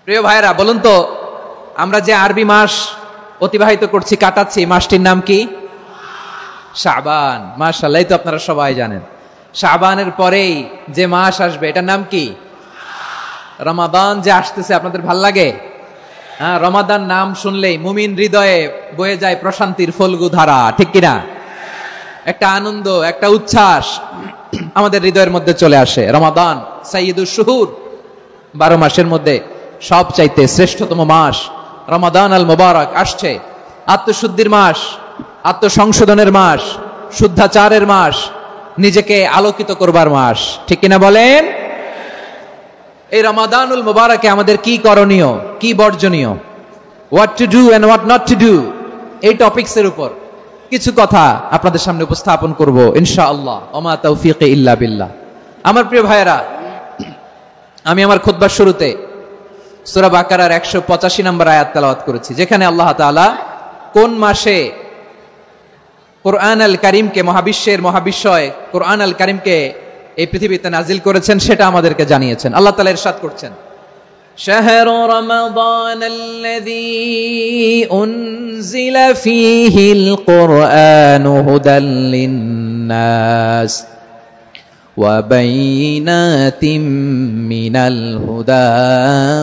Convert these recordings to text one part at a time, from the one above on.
প্রিয় ভাইরা, বলুন তো, আমরা যে আরবি মাস অতিবাহিত করছি, কাটাচ্ছি, মাসটির নাম কি? শাবান। মাশাআল্লাহ, এই তো আপনারা সবাই জানেন। শাবানের পরেই যে মাস আসবে এটার নাম কি? রমাদান। যে আসতেছে, আপনাদের ভাল লাগে? হ্যাঁ, রমাদান নাম শুনলেই মুমিন হৃদয়ে বয়ে যায় প্রশান্তির ফল্গু ধারা, ঠিক কিনা? একটা আনন্দ, একটা উচ্ছ্বাস আমাদের হৃদয়ের মধ্যে চলে আসে। রমাদান সাইয়্যিদুশ শুহুর, 12 মাসের মধ্যে সবচাইতে শ্রেষ্ঠতম মাস রমাদান আল মুবারক আসছে। আত্মশুদ্ধির মাস, আত্মসংশোধনের মাস, শুদ্ধাচারের মাস, নিজেকে আলোকিত করবার মাস, ঠিক কিনা বলেন? এই রমাদানুল মুবারকে আমাদের কি করণীয়, কি বর্জনীয়, what to do and what not to do, এই টপিকসের উপর কিছু কথা আপনাদের সামনে উপস্থাপন করব ইনশাআল্লাহ। ওমা তাওফীকি ইল্লা বিল্লাহ। আমার প্রিয় ভাইয়েরা, আমি আমার খুতবার শুরুতে সূরা বাকারার 185 নম্বর আয়াত তেলাওয়াত করেছি, যেখানে আল্লাহ তাআলা কোন মাসে কোরআন আল কারীমকে, মহাবিশ্বের মহাবিশ্বয় কোরআন আল কারীমকে এই পৃথিবীতে নাজিল করেছেন সেটা আমাদেরকে জানিয়েছেন। আল্লাহ তাআলা ইরশাদ করছেন, শাহরু রমাদানাল্লাযী উনজিলা ফীহিল কুরআনু হুদাল লিন্নাস ওয়া বাইনাতিম মিনাল হুদা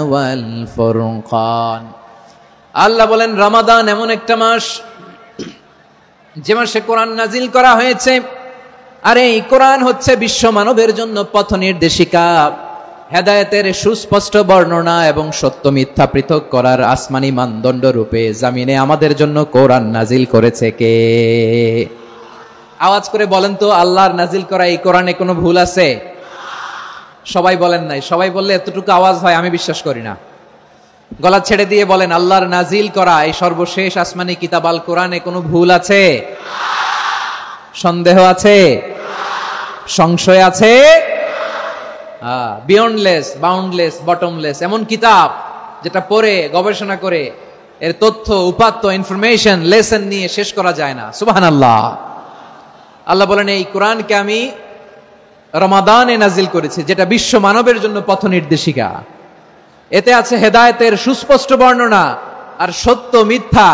ওয়াল ফুরকান। আল্লাহ বলেন, রমাদান এমন একটা মাস যে মাসে কোরআন নাজিল করা হয়েছে। আর এই কোরআন হচ্ছে বিশ্ব মানবের জন্য পথ নির্দেশিকা, হেদায়েতের সুস্পষ্ট বর্ণনা এবং সত্য মিথ্যা পৃথক করার আসমানি মানদণ্ড রূপে জামিনে আমাদের জন্য কোরআন নাজিল করেছে কে? আওয়াজ করে বলেন তো, আল্লাহর নাজিল করা এই কোরআনে কোনো ভুল আছে? সবাই বলেন নাই। সবাই বললে এতটুকু আওয়াজ হয়, আমি বিশ্বাস করি না। গলা ছেড়ে দিয়ে বলেন, আল্লাহর নাজিল করা এই সর্বশেষ আসমানি কিতাব আল কোরআনে কোনো ভুল আছে? সন্দেহ আছে? সংশয় আছে? বিয়ন্ডলেস, বাউন্ডলেস, বটমলেস, এমন কিতাব যেটা পড়ে গবেষণা করে এর তথ্য, উপাত্ত, ইনফরমেশন, লেসন নিয়ে শেষ করা যায় না। সুবহানাল্লাহ। আল্লাহ বলেন, এই কোরআনকে আমি রমাদানে নাজিল করেছি, যেটা বিশ্ব মানবের জন্য পথ নির্দেশিকা। এতে আছে হেদায়েতের সুস্পষ্ট বর্ণনা আর সত্য মিথ্যা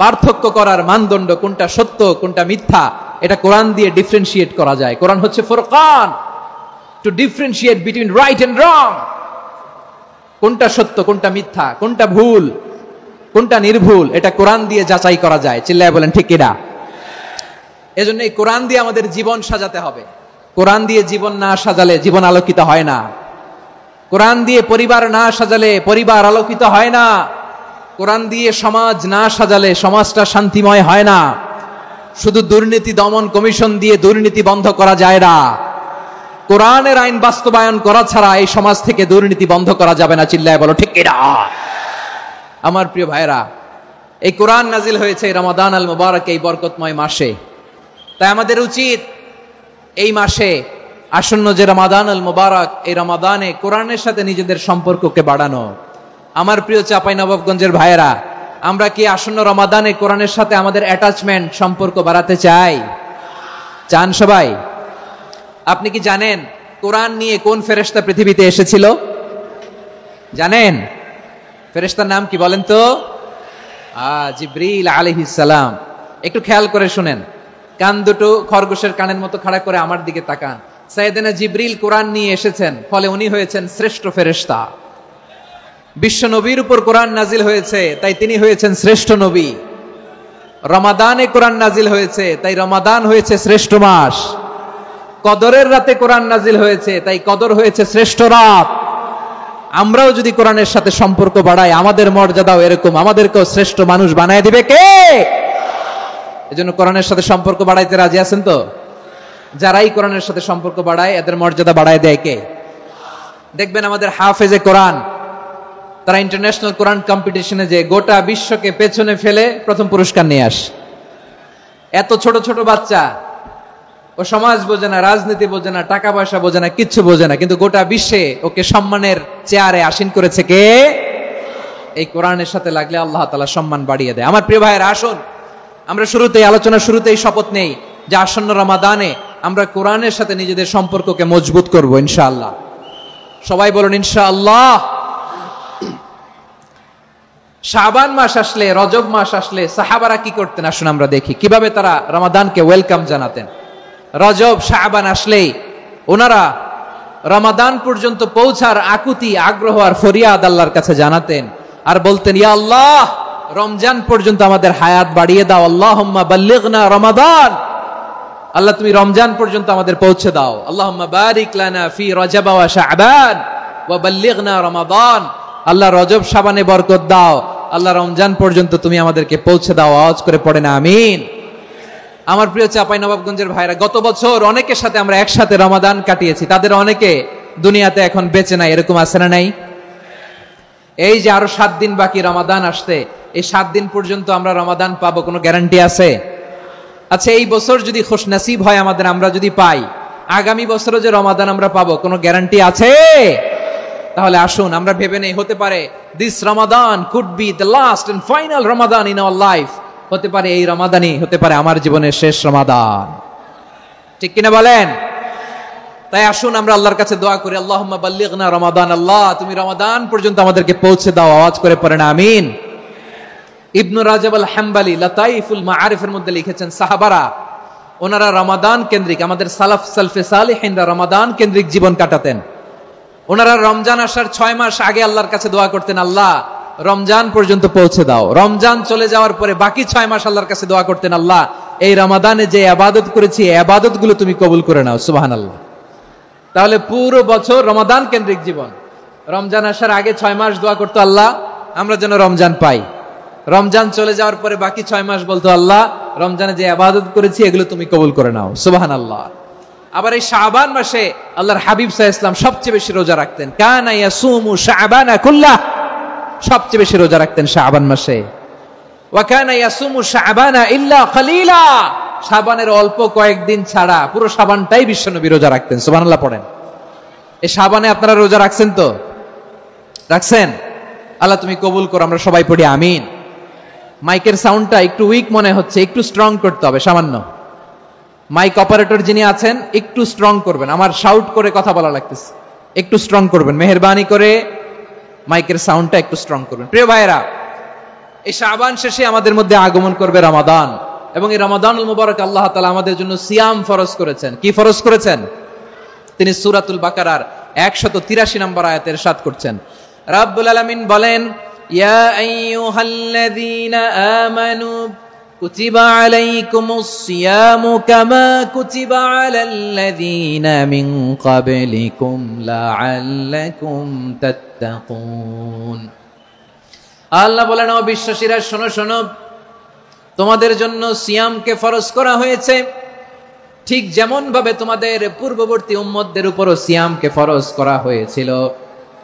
পার্থক্য করার মানদণ্ড, কোনটা সত্য কোনটা মিথ্যা এটা কোরআন দিয়ে ডিফারেন্সিয়েট করা যায়। কোরআন হচ্ছে ফুরকান, to differentiate between right and wrong. কোনটা সত্য, কোনটা মিথ্যা, কোনটা ভুল, কোনটা নির্ভুল, এটা কোরআন দিয়ে যাচাই করা যায়। চিল্লায় বলেন ঠিক কিনা? এজন্য এই কোরআন দিয়ে আমাদের জীবন সাজাতে হবে। কোরআন দিয়ে জীবন না সাজালে জীবন আলোকিত হয় না। কোরআন দিয়ে পরিবার না সাজালে পরিবার আলোকিত হয় না। কোরআন দিয়ে সমাজ না সাজালে সমাজটা শান্তিময় হয় না। শুধু দুর্নীতি দমন কমিশন দিয়ে দুর্নীতি বন্ধ করা যায় না। কোরআনের আইন বাস্তবায়ন করা ছাড়া এই সমাজ থেকে দুর্নীতি বন্ধ করা যাবে না। চিল্লায় বলো ঠিক কিনা? আমার প্রিয় ভাইরা, এই কোরআন নাজিল হয়েছে রমাদান আল মুবারক, এই বরকতময় মাসে। তাই আমাদের উচিত এই মাসে আসন্ন যে রমাদান আল মুবারক, এই রমাদানে কোরআনের সাথে নিজেদের সম্পর্ককে বাড়ানো। আমার প্রিয় চাঁপাইনবাবগঞ্জের ভাইয়েরা, আমরা কি আসন্ন রমাদানে কোরআনের সাথে আমাদের অ্যাটাচমেন্ট, সম্পর্ক বাড়াতে চাই? চান সবাই? আপনি কি জানেন কোরআন নিয়ে কোন ফেরেশতা পৃথিবীতে এসেছিল? জানেন? ফেরেশতার নাম কি বলেন তো? জিবরিল আলাইহিস সালাম। একটু খেয়াল করে শুনেন, কান দুটো খরগোশের কানের মতো খাড়া করে আমার দিকে তাকান। সাইয়েদনা জিবরিল কোরআন নিয়ে এসেছেন, ফলে উনি হয়েছেন শ্রেষ্ঠ ফেরেশতা। বিশ্ব নবীর উপর কোরআন নাজিল হয়েছে, তাই তিনি হয়েছেন শ্রেষ্ঠ নবী। রমাদানে কোরআন নাজিল হয়েছে, তাই রমাদান হয়েছে শ্রেষ্ঠ মাস। কদরের রাতে কোরআন নাজিল হয়েছে, তাই কদর হয়েছে শ্রেষ্ঠ রাত। আমরাও যদি কোরআনের সাথে সম্পর্ক বাড়াই, আমাদের মর্যাদাও এরকম, আমাদেরকেও শ্রেষ্ঠ মানুষ বানায় দিবে কে? এজন্য কোরআনের সাথে সম্পর্ক বাড়াইতে রাজি আছেন তো? যারাই কোরআনের সাথে সম্পর্ক বাড়ায় এদের মর্যাদা বাড়ায় দেয় কে? দেখবেন আমাদের হাফেজে কোরআন, তারা ইন্টারন্যাশনাল কোরআন কম্পিটিশনে যে গোটা বিশ্বকে পেছনে ফেলে প্রথম পুরস্কার নিয়ে আসে। এত ছোট ছোট বাচ্চা, ও সমাজ বোঝে না, রাজনীতি বোঝে না, টাকা পয়সা বোঝে না, কিচ্ছু বোঝে না, কিন্তু গোটা বিশ্বে ওকে সম্মানের চেয়ারে আসীন করেছে কে? এই কোরআনের সাথে লাগলে আল্লাহ তাআলা সম্মান বাড়িয়ে দেয়। আমার প্রিয় ভাইয়েরা, আসুন আমরা শুরুতেই, আলোচনার শুরুতেই শপথ নেই যে আসন্ন রমাদানে আমরা কোরআনের সাথে নিজেদের সম্পর্ককে মজবুত করব ইনশাআল্লাহ। সবাই বলুন ইনশাআল্লাহ। শাবান মাস আসলে, রজব মাস আসলে সাহাবারা কি করতেন আসুন আমরা দেখি কিভাবে তারা রমাদানকে ওয়েলকাম জানাতেন। রজব শাবান আসলেই ওনারা রমাদান পর্যন্ত পৌঁছার আকুতি, আগ্রহ আর ফরিয়াদ আল্লাহর কাছে জানাতেন আর বলতেন, ইয়া আল্লাহ, রমজান পর্যন্ত আমাদের হায়াত বাড়িয়ে দাও। আল্লাহুম্মা বাল্লিগনা রমাদান, আল্লাহ তুমি রমজান পর্যন্ত আমাদের পৌঁছে দাও। আল্লাহুম্মা বারিক লানা ফি রজব ওয়া শাবান ওয়া বাল্লিগনা রমাদান, আল্লাহ রজব শাবানে বরকত দাও, আল্লাহ রমজান পর্যন্ত তুমি আমাদেরকে পৌঁছে দাও। আওয়াজ করে পড়েন আমিন। আমার প্রিয় চাঁপাইনবাবগঞ্জের ভাইরা, গত বছর অনেকের সাথে আমরা একসাথে রমাদান কাটিয়েছি, তাদের অনেকে দুনিয়াতে এখন বেঁচে নাই, এরকম আছে না নাই? এই যে আরো 7 দিন বাকি রমাদান আসতে, এই 7 দিন পর্যন্ত আমরা রমাদান পাবো, কোনো গ্যারান্টি আছে? আচ্ছা, এই বছর যদি খুশনসিব হয় আমাদের, আমরা যদি পাই, আগামী বছরও যে রমাদান আমরা পাবো, কোনো গ্যারান্টি আছে? তাহলে আসুন আমরা ভেবে নেই, হতে পারে this Ramadan could be the last and final Ramadan in our life. হতে পারে এই রমাদানই হতে পারে আমার জীবনের শেষ রমাদান। ঠিক কিনা বলেন? তাই আসুন আমরা আল্লাহর কাছে দোয়া করি, আল্লাহুম্মা বাল্লিগনা রমাদান, আল্লাহ তুমি রমাদান পর্যন্ত আমাদেরকে পৌঁছে দাও। আওয়াজ করে পড়েন আমিন। ইবনু রাজব আল হাম্বলি লাতাইফুল মাআরিফের মধ্যে লিখেছেন, সাহাবারা ওনারা রমাদান কেন্দ্রিক, আমাদের সালফে সালিহিনরা রমাদান কেন্দ্রিক জীবন কাটাতেন। ওনারা রমজান আসার 6 মাস আগে আল্লাহর কাছে দোয়া করতেন, আল্লাহ রমজান পর্যন্ত পৌঁছে দাও। রমজান চলে যাওয়ার পরে বাকি 6 মাস আল্লাহর কাছে দোয়া করতেন, আল্লাহ এই রমাদানে যে ইবাদত করেছি, এই ইবাদত গুলো তুমি কবুল করে নাও। সুবহানাল্লাহ। তাহলে পুরো বছর রমাদান কেন্দ্রিক জীবন। রমজান আসার আগে 6 মাস দোয়া করতো, আল্লাহ আমরা যেন রমজান পাই। রমজান চলে যাওয়ার পরে বাকি 6 মাস বলতো, আল্লাহ রমজানে যে ইবাদত করেছি এগুলো তুমি কবুল করে নাও। সুবহানাল্লাহ। আবার এই শাবান মাসে আল্লাহর হাবিব সাল্লাল্লাহু আলাইহি ওয়াসাল্লাম সবচেয়ে বেশি রোজা রাখতেন। কানা ইয়াসুমু শাবানা কুল্লাহ, সবচেয়ে বেশি রোজা রাখতেন শাবান মাসে। ওয়া কানা ইয়াসুমু শাবানা ইল্লা কলিলা, শাবানের অল্প কয়েকদিন ছাড়া পুরো শাবানটাই বিশ্বনবী রোজা রাখতেন। সুবহানাল্লাহ পড়েন। এই শাবানে আপনারা রোজা রাখছেন তো? রাখছেন? আল্লাহ তুমি কবুল করো, আমরা সবাই পড়ি আমিন। মাইকের সাউন্ডটা একটু উইক মনে হচ্ছে, একটু স্ট্রং করতে হবে সামান্য। মাইক অপারেটর যিনি আছেন একটু স্ট্রং করবেন, আমার শাউট করে কথা বলা লাগতেছে, একটু স্ট্রং করবেন মেহেরবানি করে, মাইকের সাউন্ডটা একটু স্ট্রং করবেন। প্রিয় ভাইরা, এই শাবান শেষে আমাদের মধ্যে আগমন করবে রমাদান, এবং এই রমাদানুল মুবারক আল্লাহ তাআলা আমাদের জন্য সিয়াম ফরজ করেছেন। কি ফরজ করেছেন? তিনি সূরাতুল বাকারার 183 নম্বর আয়াতে ইরশাদ করছেন, রাব্বুল আলামিন বলেন, ইয়া আইয়ুহাল্লাযীনা আমানু কুতিবা আলাইকুমুস সিয়ামু কামা কুতিবা আলাল্লাযীনা মিন ক্বাবলিকুম লাআল্লাকুম তাত্তাকুন। আল্লাহ বলেন, ও বিশ্বাসীরা শোনো শোনো, তোমাদের জন্য সিয়ামকে ফরজ করা হয়েছে, ঠিক যেমন ভাবে তোমাদের পূর্ববর্তী উম্মতদের উপরও সিয়ামকে ফরজ করা হয়েছিল,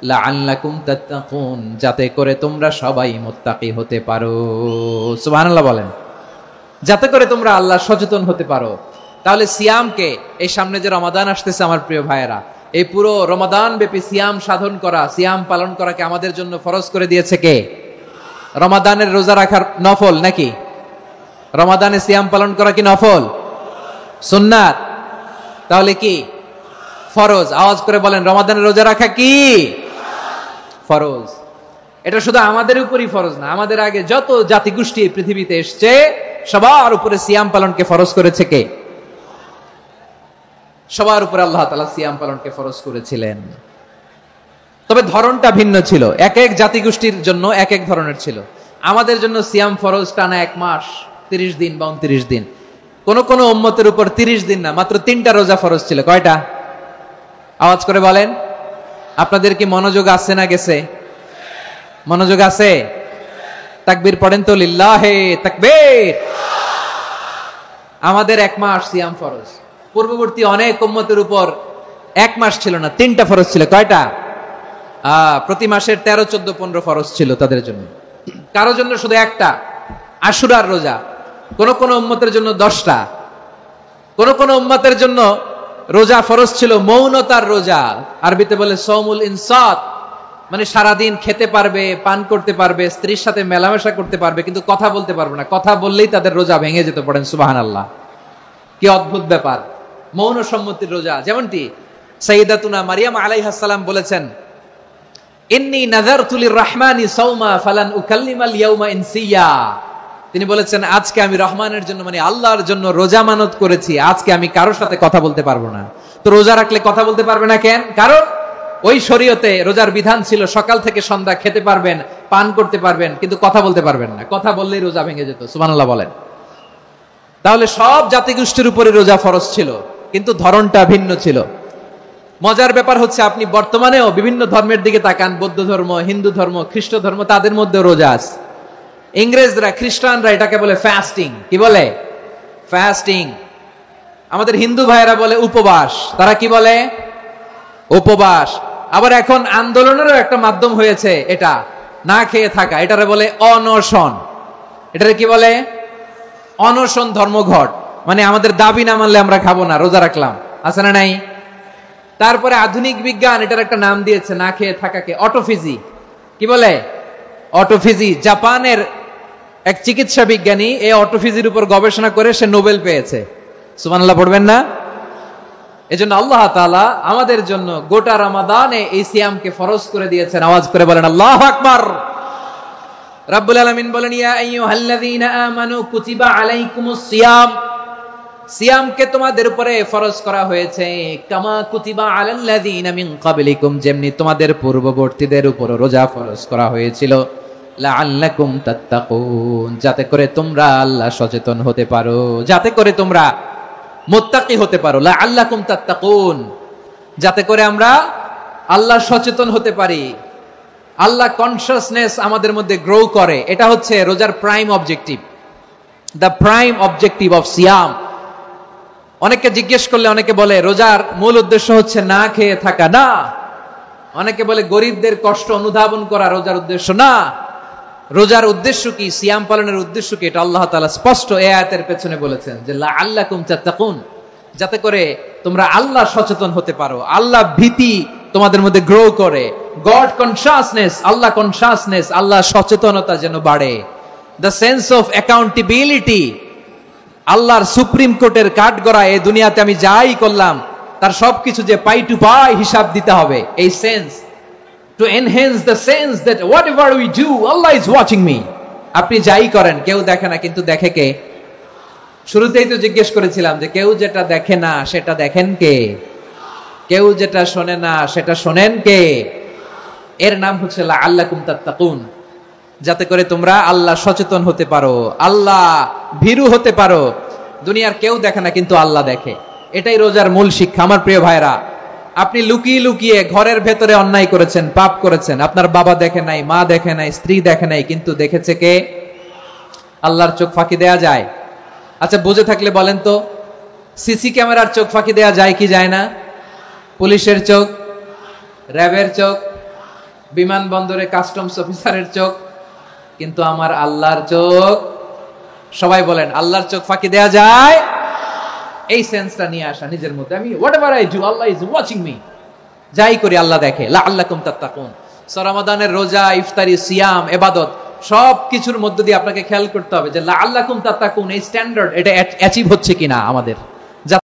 লাআল্লাকুম তাত্তাকুন, যাতে করে তোমরা সবাই মুত্তাকি হতে পারো। সুবহানাল্লাহ বলেন, যাতে করে তোমরা আল্লাহ সচেতন হতে পারো। তাহলে সিয়ামকে, এই সামনে যে রমাদান আসতেছে আমার প্রিয় ভাইয়েরা, এই পুরো রমাদান ব্যাপী সিয়াম সাধন করা, সিয়াম পালন করাকে আমাদের জন্য ফরজ করে দিয়েছে কে? রমাদানের রোজা রাখার নফল নাকি? রমাদানে সিয়াম পালন করা কি নফল? সুন্নাত? তাহলে কি ফরজ? আওয়াজ করে বলেন, রমাদানের রোজা রাখা কি ফরজ? এটা শুধু আমাদের উপরই ফরজ না, আমাদের আগে যত জাতিগোষ্ঠী এই পৃথিবীতে এসছে সবার উপরে সিয়াম পালনকে ফরজ করেছে কে? সবার উপরে আল্লাহ তাআলা সিয়াম পালনকে ফরজ করেছিলেন। তবে ধরনটা ভিন্ন ছিল, এক এক জাতিগোষ্ঠীর জন্য এক এক ধরনের ছিল। আমাদের জন্য সিয়াম ফরজ টানা 1 মাস 30 দিন বা 29 দিন। কোন কোন উম্মতের উপর 30 দিন না, মাত্র 3টা রোজা ফরজ ছিল। কয়টা? আওয়াজ করে বলেন। আপনাদের কি মনোযোগ আছে না গেছে? মনোযোগ আছে? তাকবীর পড়েন তো, লিল্লাহে তাকবীর। আমাদের 1 মাস সিয়াম ফরজ। পূর্ববর্তী অনেক উম্মতের উপর 1 মাস ছিল না, 3টা ফরজ ছিল। কয়টা? প্রতি মাসের 13, 14, 15 ফরজ ছিল তাদের জন্য। কারো জন্য শুধু একটা, আশুরার রোজা। কোন কোন উম্মতের জন্য 10টা। কোন কোন উম্মতের জন্য রোজা ফরজ ছিল মৌনতার রোজা, আরবিতে বলে সৌমুল ইনসাত, মানে সারাদিন খেতে পারবে, পান করতে পারবে, স্ত্রীর সাথে মেলামেশা করতে পারবে, কিন্তু কথা বলতে পারবে না। কথা বললেই তাদের রোজা ভেঙে যেত। পড়েন সুবহানাল্লাহ। কি অদ্ভুত ব্যাপার, মৌন সম্মতির রোজা। যেমনটি সাইয়্যিদাতুনা মারিয়াম আলাইহিস সালাম বলেছেন, ইন্নী নাযারতু লির-রাহমানি সাওমা ফালান উকাল্লিমাল ইয়াওমা ইনসিয়া। তিনি বলেছেন আজকে আমি রহমানের জন্য মানে আল্লাহর জন্য রোজা মানত করেছি, আজকে আমি কারোর সাথে কথা বলতে পারবো না। তো রোজা রাখলে কথা বলতে পারবে না কেন? কারণ ওই শরীয়তে রোজার বিধান ছিল সকাল থেকে সন্ধ্যা খেতে পারবেন, পান করতে পারবেন, কিন্তু কথা বলতে পারবেন না। কথা বললেই রোজা ভেঙে যেত। সুবহানাল্লাহ বলেন। তাহলে সব জাতিগোষ্ঠীর উপরে রোজা ফরজ ছিল, কিন্তু ধরনটা ভিন্ন ছিল। মজার ব্যাপার হচ্ছে আপনি বর্তমানেও বিভিন্ন ধর্মের দিকে তাকান, বৌদ্ধ ধর্ম, হিন্দু ধর্ম, খ্রিস্ট ধর্ম, তাদের মধ্যে রোজা আছে। ইংরেজরা, খ্রিস্টানরা এটাকে বলে ফাস্টিং। কি বলে? ফাস্টিং। আমাদের হিন্দু ভাইয়েরা বলে উপবাস। তারা কি বলে? উপবাস। আবার এখন আন্দোলনেরও একটা মাধ্যম হয়েছে এটা, না খেয়ে থাকা। এটারে বলে অনশন। এটারে কি বলে? অনশন ধর্মঘট। মানে আমাদের দাবি না মানলে আমরা খাবো না, রোজা রাখলাম। আছে না নাই? তারপরে আধুনিক বিজ্ঞান এটার একটা নাম দিয়েছে না খেয়ে থাকাকে, অটোফিজি। কি বলে? অটোফিজি। জাপানের এক চিকিৎসা বিজ্ঞানী এই অটোফিজির উপর গবেষণা করে সে নোবেল পেয়েছে। সুবহানাল্লাহ পড়বেন না? এজন্য আল্লাহ তাআলা আমাদের জন্য গোটা রমাদানে এই সিয়ামকে ফরজ করে দিয়েছেন। আওয়াজ করে বলেন আল্লাহু আকবার। রাব্বুল আলামিন বলেন ইয়া আইয়ুহাল্লাযীনা আমানু কুতিবা আলাইকুমুস সিয়াম। সিয়ামকে তোমাদের উপরে ফরজ করা হয়েছে কামা কুতিবা আলাল্লাযীনা মিন ক্বাবলিকুম, যেমনি তোমাদের পূর্ববর্তীদের উপর রোজা ফরজ করা হয়েছিল, লাআল্লাকুম তাত্তাকুন, যাতে করে তোমরা আল্লাহ সচেতন হতে পারো, যাতে করে তোমরা মুত্তাকি হতে পারো। লাআল্লাকুম তাত্তাকুন, যাতে করে আমরা আল্লাহ সচেতন হতে পারি, আল্লাহ কনসিয়াসনেস আমাদের মধ্যে গ্রো করে। এটা হচ্ছে রোজার prime objective, the prime objective of সিয়াম। অনেকে জিজ্ঞেস করলে অনেকে বলে রোজার মূল উদ্দেশ্য হচ্ছে না খেয়ে থাকা। না। অনেকে বলে গরিবদের কষ্ট অনুধাবন করা রোজার উদ্দেশ্য। না। রোজার উদ্দেশ্য কি? সিয়াম পালনের উদ্দেশ্য কি? এটা আল্লাহ তাআলা স্পষ্ট এই আয়াতের পেছনে বলেছেন যে লাআল্লাকুম তাত্তাকুন, যাতে করে তোমরা আল্লাহ সচেতন হতে পারো, আল্লাহ ভীতি তোমাদের মধ্যে গ্রো করে, গড কনসিয়াসনেস, আল্লাহ কনসিয়াসনেস, আল্লাহ সচেতনতা যেন বাড়ে, দ্য সেন্স অফ অ্যাকাউন্টেবিলিটি। আল্লাহর সুপ্রিম কোর্টের কাঠগড়া এই দুনিয়াতে আমি যাই করলাম তার সবকিছু যে পাই টু পাই হিসাব দিতে হবে, এই sense, to enhance the sense that whatever we do, Allah is watching me. আপনি যাই করেন কেউ দেখে না, কিন্তু দেখে কে? শুরুতেই তো জিজ্ঞেস করেছিলাম যে কেউ যেটা দেখে না সেটা দেখেন কে? কেউ যেটা শোনে না সেটা শোনেন কে? এর নাম হচ্ছে লাআল্লাকুম তাত্তাকুন, যাতে করে তোমরা আল্লাহ সচেতন হতে পারো, আল্লাহ ভীরু হতে পারো। দুনিয়ার কেউ দেখে না, কিন্তু আল্লাহ দেখে। এটাই রোজার মূল শিক্ষা। আমার প্রিয় ভাইরা, আপনি লুকিয়ে লুকিয়ে ঘরের ভেতরে অন্যায় করেছেন, পাপ করেছেন, আপনার বাবা দেখে নাই, মা দেখে নাই, স্ত্রী দেখে নাই, কিন্তু দেখেছে কে? আল্লাহর চোখ ফাঁকি দেয়া যায়? আচ্ছা বুঝে থাকলে বলেন তো, সিসি ক্যামেরার চোখ ফাঁকি দেয়া যায় কি যায় না? পুলিশের চোখ, র্যাবের চোখ, বিমানবন্দরে কাস্টমস অফিসারের চোখ, কিন্তু আমার আল্লাহর চোখ? সবাই বলেন আল্লাহর চোখ ফাঁকি দেয়া যায়? এই সেন্সটা নিয়ে আসা নিজের মধ্যে, আমি whatever I do Allah is watching me, যাই করি আল্লাহ দেখে। লাআল্লাকুম তাত্তাকুন। রমাদানের রোজা, ইফতারি, সিয়াম, ইবাদত সব কিছুর মধ্য দিয়ে আপনাকে খেয়াল করতে হবে যে লাআল্লাকুম তাত্তাকুন এই স্ট্যান্ডার্ড এটা অ্যাচিভ হচ্ছে কিনা আমাদের।